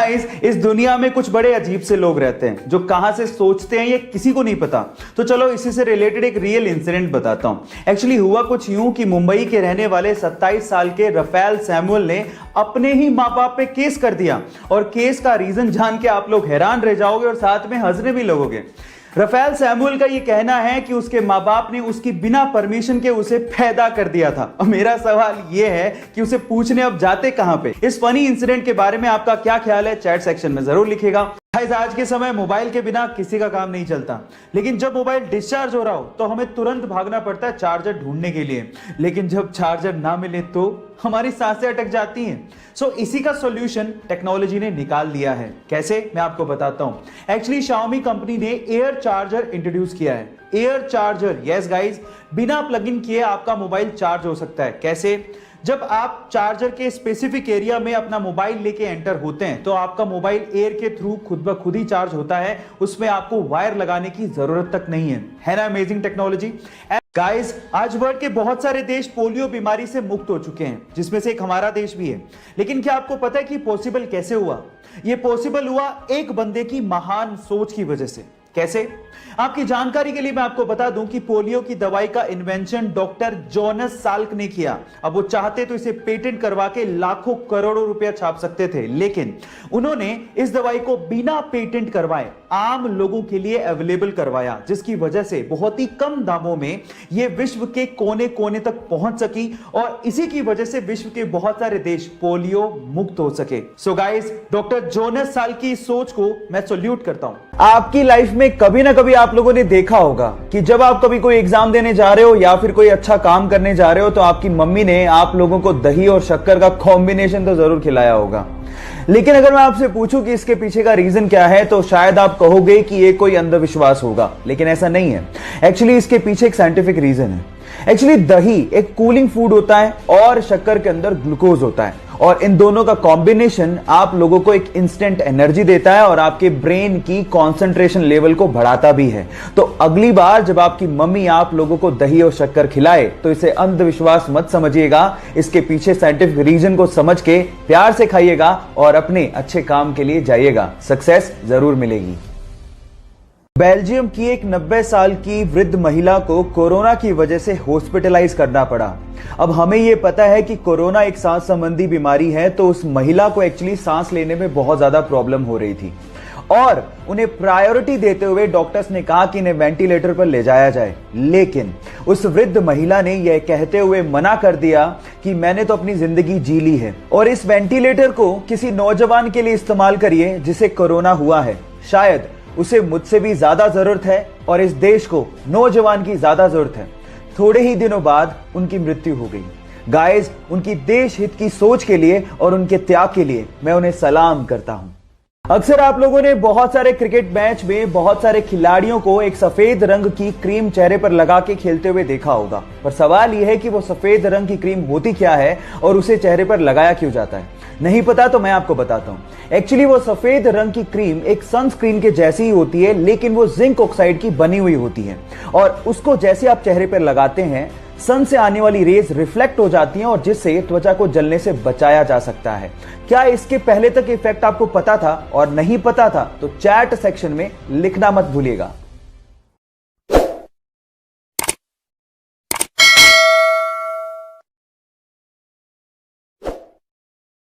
Guys, इस दुनिया में कुछ बड़े अजीब से लोग रहते हैं जो कहां से सोचते हैं ये किसी को नहीं पता। तो चलो इसी से रिलेटेड एक रियल इंसिडेंट बताता हूं। एक्चुअली हुआ कुछ यूं कि मुंबई के रहने वाले 27 साल के रफेल सैमुअल ने अपने ही मां बाप पे केस कर दिया, और केस का रीजन जान के आप लोग हैरान रह जाओगे और साथ में हंसने भी लगोगे। रफेल सैमुअल का यह कहना है कि उसके मां बाप ने उसकी बिना परमिशन के उसे पैदा कर दिया था। और मेरा सवाल यह है कि उसे पूछने अब जाते कहां पे। इस फनी इंसिडेंट के बारे में आपका क्या ख्याल है, चैट सेक्शन में जरूर लिखिएगा। आज के समय मोबाइल के बिना किसी का काम नहीं चलता, लेकिन जब मोबाइल डिस्चार्ज हो रहा हो तो हमें तुरंत भागना पड़ता है चार्जर ढूंढने के लिए, लेकिन जब चार्जर ना मिले तो हमारी सांसें अटक जाती हैं। सो इसी का सॉल्यूशन टेक्नोलॉजी ने निकाल दिया है। कैसे, मैं आपको बताता हूं। एक्चुअली Xiaomi कंपनी ने एयर चार्जर इंट्रोड्यूस किया है। एयर चार्जर, यस गाइस, बिना प्लग इन किए आपका मोबाइल चार्ज हो सकता है। कैसे? जब आप चार्जर के स्पेसिफिक एरिया में अपना मोबाइल लेके एंटर होते हैं तो आपका मोबाइल एयर के थ्रू खुद ब खुद ही चार्ज होता है। उसमें आपको वायर लगाने की जरूरत तक नहीं है ना? Amazing technology. गाइस, आज वर्ल्ड के बहुत सारे देश पोलियो बीमारी से मुक्त हो चुके हैं, जिसमें से एक हमारा देश भी है। लेकिन क्या आपको पता है कि पॉसिबल कैसे हुआ? यह पॉसिबल हुआ एक बंदे की महान सोच की वजह से। कैसे? आपकी जानकारी के लिए मैं आपको बता दूं कि पोलियो की दवाई का इन्वेंशन डॉक्टर जोनास साल्क ने किया। अब वो चाहते तो इसे पेटेंट करवा के लाखों करोड़ों रुपया छाप सकते थे, लेकिन उन्होंने इस दवाई को बिना पेटेंट करवाए आम लोगों के लिए अवेलेबल करवाया, जिसकी वजह से बहुत ही कम दामों में यह विश्व के कोने कोने तक पहुंच सकी, और इसी की वजह से विश्व के बहुत सारे देश पोलियो मुक्त हो सके। So guys, doctor Jonas Salk की सोच को मैं सैल्यूट करता हूं। आपकी लाइफ में कभी ना कभी आप लोगों ने देखा होगा कि जब आप कभी कोई एग्जाम देने जा रहे हो या फिर कोई अच्छा काम करने जा रहे हो तो आपकी मम्मी ने आप लोगों को दही और शक्कर का कॉम्बिनेशन तो जरूर खिलाया होगा। लेकिन अगर मैं आपसे पूछूं कि इसके पीछे का रीजन क्या है तो शायद आप कहोगे कि ये कोई अंधविश्वास होगा, लेकिन ऐसा नहीं है। एक्चुअली इसके पीछे एक साइंटिफिक रीजन है। एक्चुअली दही एक कूलिंग फूड होता है और शक्कर के अंदर ग्लूकोज होता है, और इन दोनों का कॉम्बिनेशन आप लोगों को एक इंस्टेंट एनर्जी देता है और आपके ब्रेन की कंसंट्रेशन लेवल को बढ़ाता भी है। तो अगली बार जब आपकी मम्मी आप लोगों को दही और शक्कर खिलाए तो इसे अंधविश्वास मत समझिएगा। इसके पीछे साइंटिफिक रीजन को समझ के प्यार से खाइएगा और अपने अच्छे काम के लिए जाइएगा, सक्सेस जरूर मिलेगी। बेल्जियम की एक 90 साल की वृद्ध महिला को कोरोना की वजह से हॉस्पिटलाइज करना पड़ा। अब हमें यह पता है कि कोरोना एक सांस संबंधी बीमारी है, तो उस महिला को एक्चुअली सांस लेने में बहुत ज्यादा प्रॉब्लम हो रही थी और उन्हें प्रायोरिटी देते हुए डॉक्टर्स ने कहा कि इन्हें वेंटिलेटर पर ले जाया जाए। लेकिन उस वृद्ध महिला ने यह कहते हुए मना कर दिया कि मैंने तो अपनी जिंदगी जी ली है और इस वेंटिलेटर को किसी नौजवान के लिए इस्तेमाल करिए जिसे कोरोना हुआ है। शायद उसे मुझसे भी ज्यादा जरूरत है और इस देश को नौजवान की ज्यादा जरूरत है। थोड़े ही दिनों बाद उनकी मृत्यु हो गई। गाइस, उनकी देश हित की सोच के लिए और उनके त्याग के लिए मैं उन्हें सलाम करता हूं। अक्सर आप लोगों ने बहुत सारे क्रिकेट मैच में बहुत सारे खिलाड़ियों को एक सफेद रंग की क्रीम चेहरे पर लगा के खेलते हुए देखा होगा, पर सवाल यह है कि वो सफेद रंग की क्रीम होती क्या है और उसे चेहरे पर लगाया क्यों जाता है? नहीं पता तो मैं आपको बताता हूं। एक्चुअली वो सफेद रंग की क्रीम एक सनस्क्रीन के जैसी ही होती है, लेकिन वो जिंक ऑक्साइड की बनी हुई होती है, और उसको जैसे आप चेहरे पर लगाते हैं सन से आने वाली रेज रिफ्लेक्ट हो जाती हैं और जिससे त्वचा को जलने से बचाया जा सकता है। क्या इसके पहले तक इफेक्ट आपको पता था? और नहीं पता था तो चैट सेक्शन में लिखना मत भूलिएगा।